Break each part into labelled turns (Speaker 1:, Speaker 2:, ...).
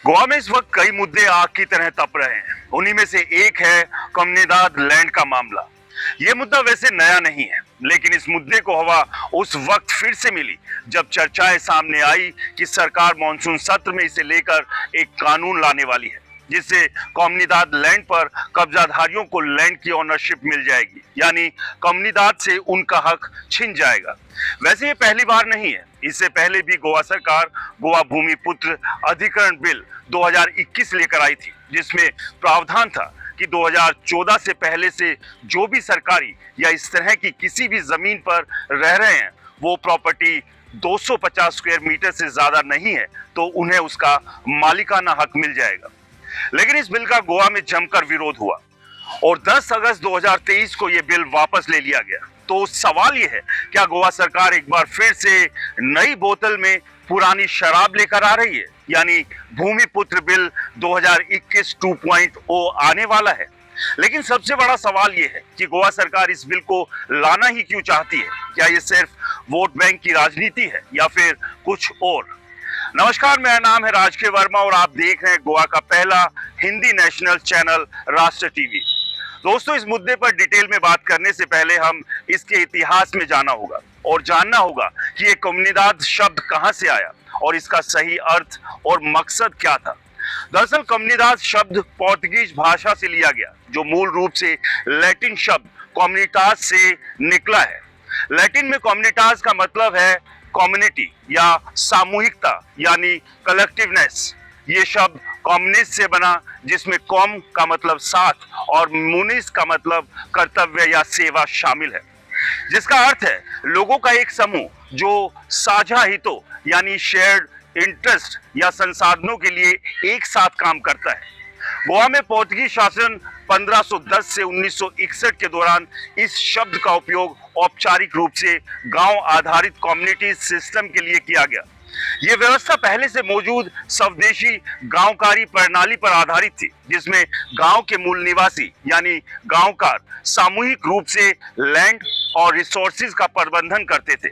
Speaker 1: गोवा में इस वक्त कई मुद्दे आग की तरह तप रहे हैं। उन्हीं में से एक है कम्युनिदाद लैंड का मामला। ये मुद्दा वैसे नया नहीं है, लेकिन इस मुद्दे को हवा उस वक्त फिर से मिली जब चर्चाएं सामने आई कि सरकार मॉनसून सत्र में इसे लेकर एक कानून लाने वाली है, जिससे कम्युनिदाद लैंड पर कब्जाधारियों को लैंड की ओनरशिप मिल जाएगी, यानी कम्युनिदाद से उनका हक छिन जाएगा। वैसे ये पहली बार नहीं है। इससे पहले भी गोवा सरकार गोवा भूमि पुत्र अधिकरण बिल 2021 लेकर आई थी, जिसमें प्रावधान था कि 2014 से पहले से जो भी सरकारी या इस तरह की किसी भी जमीन पर रह रहे हैं, वो प्रॉपर्टी 250 स्क्वायर मीटर से ज्यादा नहीं है तो उन्हें उसका मालिकाना हक मिल जाएगा। लेकिन इस बिल का गोवा में जमकर विरोध हुआ और 10 अगस्त 2023 को यह बिल वापस ले लिया गया। तो सवाल यह है, क्या गोवा सरकार एक बार फिर से नई बोतल में पुरानी शराब लेकर आ रही है, यानी भूमि पुत्र बिल 2021 2.0 आने वाला है? लेकिन सबसे बड़ा सवाल यह है कि गोवा सरकार इस बिल को लाना ही क्यों चाहती है? क्या ये सिर्फ वोट बैंक की राजनीति है या फिर कुछ और? नमस्कार, मेरा नाम है राजके वर्मा और आप देख रहे हैं गोवा का पहला हिंदी नेशनल चैनल राष्ट्र टीवी। दोस्तों, इस मुद्दे पर डिटेल में बात करने से पहले हम इसके इतिहास में जाना होगा और जानना होगा कि ये कम्युनिदाद शब्द कहां से आया और इसका सही अर्थ और मकसद क्या था। दरअसल कम्युनिदाद शब्द पोर्तुगीज भाषा से लिया गया, जो मूल रूप से लैटिन शब्द कम्युनिटास से निकला है। लैटिन में कम्युनिटास का मतलब है कम्युनिटी या सामूहिकता, यानी कलेक्टिवनेस। ये शब्द कम्युनिस्ट से बना, जिसमें कॉम का मतलब साथ और मुनिस का मतलब कर्तव्य या सेवा शामिल है, जिसका अर्थ है लोगों का एक समूह जो साझा हितों यानी शेयर्ड इंटरेस्ट या संसाधनों के लिए एक साथ काम करता है। गोवा में पोर्तुगीज शासन 1510 से 1961 के दौरान इस शब्द का उपयोग औपचारिक रूप से गांव आधारित कम्युनिटी सिस्टम के लिए किया गया। यह व्यवस्था पहले से मौजूद स्वदेशी गांवकारी प्रणाली पर आधारित थी, जिसमें गांव के मूल निवासी यानी गांवकार सामूहिक रूप से लैंड और रिसोर्सेज का प्रबंधन करते थे।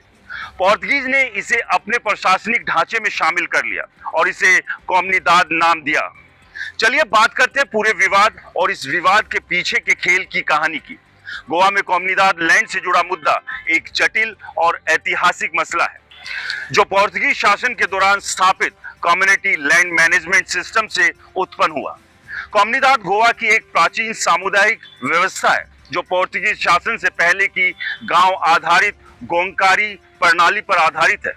Speaker 1: पोर्तुगीज ने इसे अपने प्रशासनिक ढांचे में शामिल कर लिया और इसे कम्युनिदाद नाम दिया। चलिए बात करते हैं पूरे विवाद और इस विवाद के पीछे के खेल की कहानी की। गोवा में कम्युनिदाद लैंड से जुड़ा मुद्दा एक जटिल और ऐतिहासिक मसला है, जो पोर्तुगीज शासन के दौरान स्थापित कम्युनिटी लैंड मैनेजमेंट सिस्टम से उत्पन्न हुआ। कम्युनिदाद गोवा की एक प्राचीन सामुदायिक व्यवस्था है, जो पोर्तुगीज शासन से पहले की गांव आधारित गोंकारी प्रणाली पर आधारित है।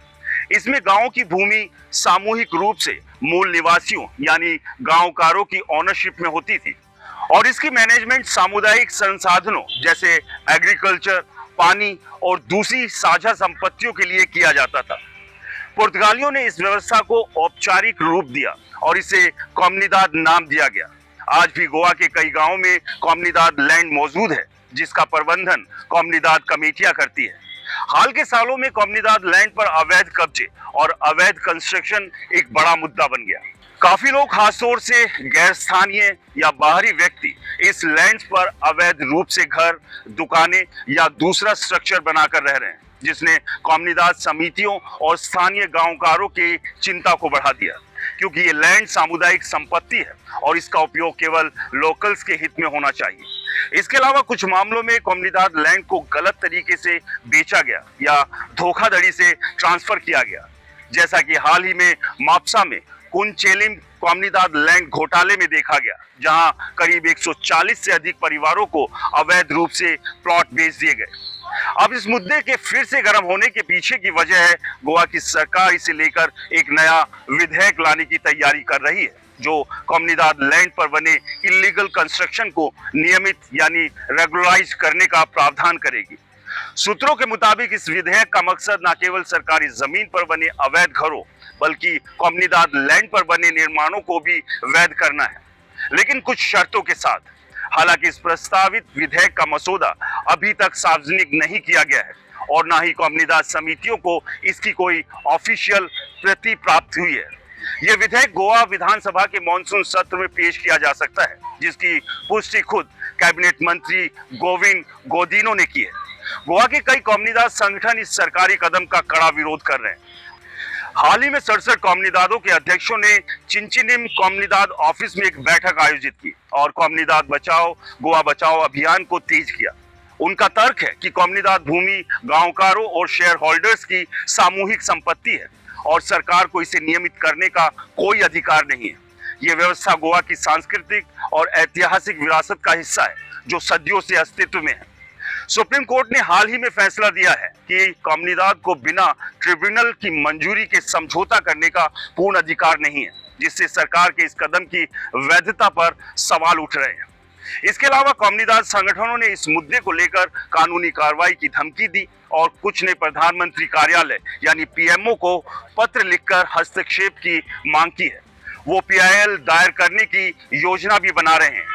Speaker 1: इसमें गांवों की भूमि सामूहिक रूप से मूल निवासियों यानी गांवकारों की ओनरशिप में होती थी और इसकी मैनेजमेंट सामुदायिक संसाधनों जैसे एग्रीकल्चर, पानी और दूसरी साझा संपत्तियों के लिए किया जाता था। पुर्तगालियों ने इस व्यवस्था को औपचारिक रूप दिया और इसे कम्युनिदाद नाम दिया गया। आज भी गोवा के कई गांवों में कम्युनिदाद लैंड मौजूद है, जिसका प्रबंधन कम्युनिदाद कमेटियां करती है। हाल के सालों में कम्युनिदाद लैंड पर अवैध कब्जे और अवैध कंस्ट्रक्शन एक बड़ा मुद्दा बन गया। काफी लोग खासतौर से गैर स्थानीय या बाहरी व्यक्ति इस लैंड पर अवैध रूप से घर, दुकानें या दूसरा स्ट्रक्चर बनाकर रह रहे हैं, जिसने कम्युनिदाद समितियों और स्थानीय गांवकारों की चिंता को बढ़ा दिया, क्योंकि ये लैंड सामुदायिक संपत्ति है और इसका उपयोग केवल लोकल्स के हित में होना चाहिए। इसके अलावा कुछ मामलों में कम्युनिदाद लैंड को गलत तरीके से बेचा गया या धोखाधड़ी से ट्रांसफर किया गया, जैसा कि हाल ही में मापसा में कुनचेलिम कम्युनिदाद लैंड घोटाले में देखा गया, जहां करीब 140 से अधिक परिवारों को अवैध रूप से प्लॉट बेच दिए गए। अब इस मुद्दे के फिर से गर्म होने के पीछे की वजह है गोवा की सरकार इसे लेकर एक नया विधेयक लाने की तैयारी कर रही है, जो कम्युनिदाद लैंड पर बने इलीगल कंस्ट्रक्शन को नियमित यानी रेगुलराइज करने का प्रावधान करेगी। सूत्रों के मुताबिक इस विधेयक का मकसद न केवल सरकारी जमीन पर बने अवैध घरों बल्कि कम्युनिदाद लैंड पर बने निर्माणों को भी वैध करना है, लेकिन कुछ शर्तों के साथ। हालांकि इस प्रस्तावित विधेयक का मसौदा अभी तक सार्वजनिक नहीं किया गया है और न ही कम्युनिदाद समितियों को इसकी कोई ऑफिशियल प्रति प्राप्त हुई है। यह विधेयक गोवा विधानसभा के मॉनसून सत्र में पेश किया जा सकता है, जिसकी पुष्टि खुद कैबिनेट मंत्री गोविंद गोदिनो ने की है। गोवा के कई कम्युनिदाद संगठन इस सरकारी कदम का कड़ा विरोध कर रहे हैं। हाल ही में 67 कॉमनीदादों के अध्यक्षों ने चिंचिनिम कॉमनीदाद ऑफिस में एक बैठक आयोजित की और कॉमनीदाद बचाओ गोवा बचाओ अभियान को तेज किया। उनका तर्क है कि कॉमनीदाद भूमि गांवकारों और शेयर होल्डर्स की सामूहिक संपत्ति है और सरकार को इसे नियमित करने का कोई अधिकार नहीं है। यह व्यवस्था गोवा की सांस्कृतिक और ऐतिहासिक विरासत का हिस्सा है जो सदियों से अस्तित्व में है। सुप्रीम कोर्ट ने हाल ही में फैसला दिया है कि कॉमनीदाद को बिना ट्रिब्यूनल की मंजूरी के समझौता करने का पूर्ण अधिकार नहीं है, जिससे सरकार के इस कदम की वैधता पर सवाल उठ रहे हैं। इसके अलावा कॉमनीदाद संगठनों ने इस मुद्दे को लेकर कानूनी कार्रवाई की धमकी दी और कुछ ने प्रधानमंत्री कार्यालय यानी पीएमओ को पत्र लिखकर हस्तक्षेप की मांग की है। वो पीआईएल दायर करने की योजना भी बना रहे हैं।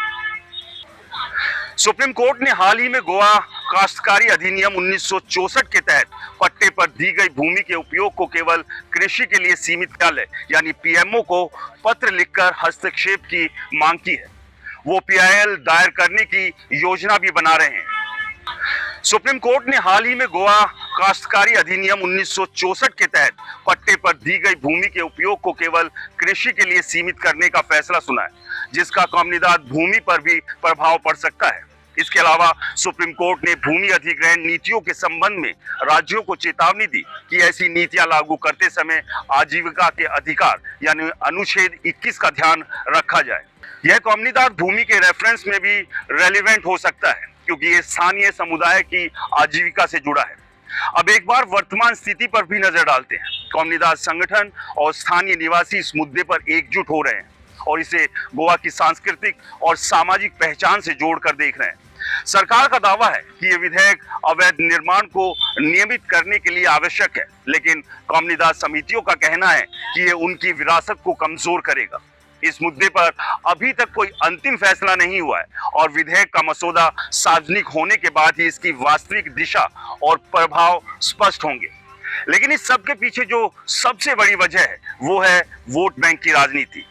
Speaker 1: सुप्रीम कोर्ट ने हाल ही में गोवा काश्तकारी अधिनियम 1964 के तहत पट्टे पर दी गई भूमि के उपयोग को केवल कृषि के लिए सीमित कार्यालय यानी पीएमओ को पत्र लिखकर हस्तक्षेप की मांग की है। वो पीआईएल दायर करने की योजना भी बना रहे हैं। सुप्रीम कोर्ट ने हाल ही में गोवा काश्तकारी अधिनियम 1964 के तहत पट्टे पर दी गई भूमि के उपयोग को केवल कृषि के लिए सीमित करने का फैसला सुना है, जिसका कॉमनीदाद भूमि पर भी प्रभाव पड़ सकता है। इसके अलावा सुप्रीम कोर्ट ने भूमि अधिग्रहण नीतियों के संबंध में राज्यों को चेतावनी दी कि ऐसी नीतियां लागू करते समय आजीविका के अधिकार यानी अनुच्छेद 21 का ध्यान रखा जाए। यह कॉमनीदाद भूमि के रेफरेंस में भी रेलिवेंट हो सकता है क्योंकि ये स्थानीय समुदाय की आजीविका से जुड़ा है। अब एक बार वर्तमान स्थिति पर भी नजर डालते हैं। कॉमनीदाद संगठन और स्थानीय निवासी इस मुद्दे पर एकजुट हो रहे हैं और इसे गोवा की सांस्कृतिक और सामाजिक पहचान से जोड़कर देख रहे हैं। सरकार का दावा है कि यह विधेयक अवैध निर्माण को नियमित करने के लिए आवश्यक है, लेकिन कॉमनीदाद समितियों का कहना है कि यह उनकी विरासत को कमजोर करेगा। इस मुद्दे पर अभी तक कोई अंतिम फैसला नहीं हुआ है और विधेयक का मसौदा सार्वजनिक होने के बाद ही इसकी वास्तविक दिशा और प्रभाव स्पष्ट होंगे। लेकिन इस सब के पीछे जो सबसे बड़ी वजह है वो है वोट बैंक की राजनीति।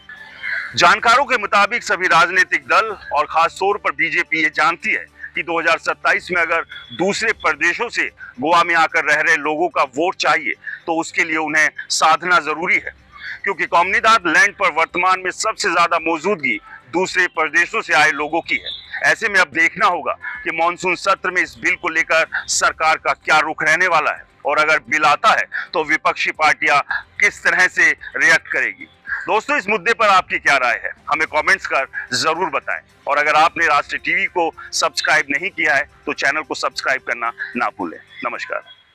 Speaker 1: जानकारों के मुताबिक सभी राजनीतिक दल और खास तौर पर बीजेपी ये जानती है कि 2027 में अगर दूसरे प्रदेशों से गोवा में आकर रह रहे लोगों का वोट चाहिए तो उसके लिए उन्हें साधना जरूरी है, क्योंकि कॉमनीदाद लैंड पर वर्तमान में सबसे ज्यादा मौजूदगी दूसरे प्रदेशों से आए लोगों की है। ऐसे में अब देखना होगा कि मॉनसून सत्र में इस बिल को लेकर सरकार का क्या रुख रहने वाला है और अगर बिल आता है तो विपक्षी पार्टियां किस तरह से रिएक्ट करेगी। दोस्तों, इस मुद्दे पर आपकी क्या राय है, हमें कमेंट्स कर जरूर बताएं और अगर आपने राष्ट्रीय टीवी को सब्सक्राइब नहीं किया है तो चैनल को सब्सक्राइब करना ना भूलें। नमस्कार।